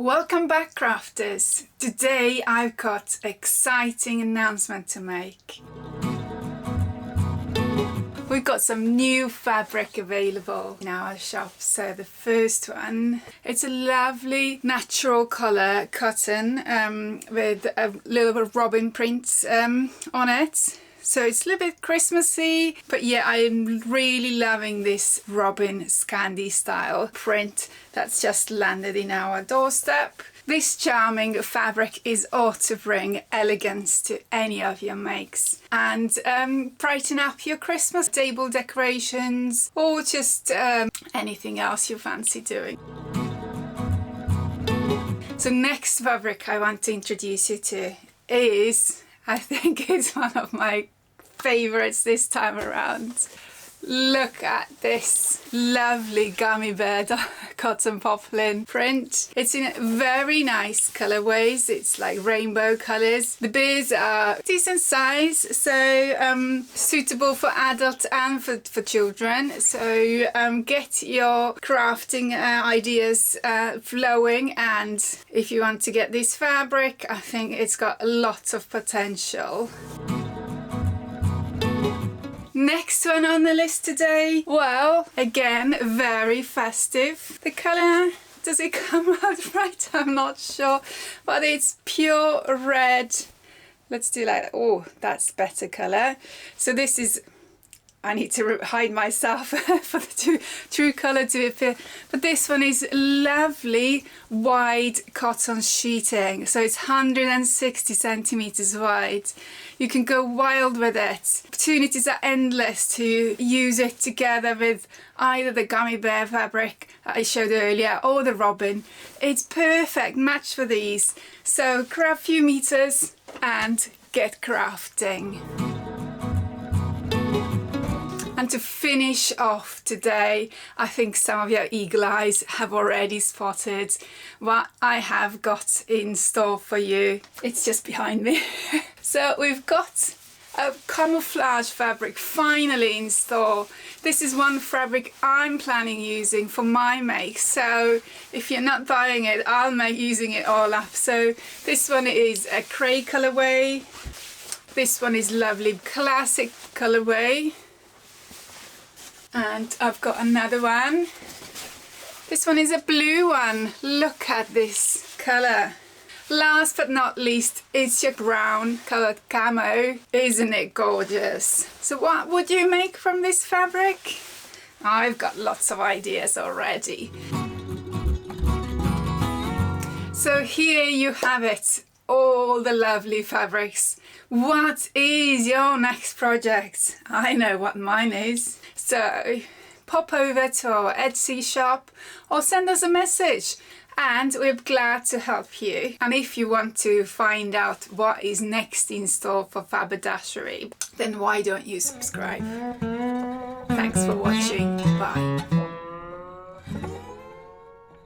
Welcome back, crafters. Today I've got an exciting announcement to make. We've got some new fabric available in our shop. So the first one, it's a lovely natural colour cotton with a little bit of robin prints on it. So it's a little bit Christmassy, but yeah, I'm really loving this robin Scandi style print that's just landed in our doorstep. This charming fabric is ought to bring elegance to any of your makes and brighten up your Christmas table decorations or just anything else you fancy doing. So next fabric I want to introduce you to is, I think it's one of my favorites this time around. Look at this lovely Gummy Bear Cotton Poplin print. It's in very nice colorways. It's like rainbow colors. The bears are decent size, so suitable for adults and for children. So get your crafting ideas flowing, and if you want to get this fabric, I think it's got lots of potential. Next one on the list today, well, again, very festive. The colour, does it come out right? I'm not sure, but it's pure red. Let's do like, oh, that's better colour. So this is, I need to hide myself for the true colour to appear. But this one is lovely wide cotton sheeting. So it's 160 centimetres wide. You can go wild with it. Opportunities are endless to use it together with either the Gummy Bear fabric I showed earlier or the robin. It's perfect match for these. So grab a few meters and get crafting. And to finish off today, I think some of your eagle eyes have already spotted what I have got in store for you. It's just behind me. So we've got a camouflage fabric finally in store. This is one fabric I'm planning using for my make. So if you're not buying it, I'll make using it all up. So this one is a grey colorway. This one is lovely classic colorway. And I've got another one. This one is a blue one. Look at this colour. Last but not least, it's your brown coloured camo. Isn't it gorgeous? So what would you make from this fabric? I've got lots of ideas already. So here you have it. All the lovely fabrics. What is your next project? I know what mine is. So pop over to our Etsy shop or send us a message and we're glad to help you. And if you want to find out what is next in store for Faberdasheree, then why don't you subscribe? Thanks for watching. Bye.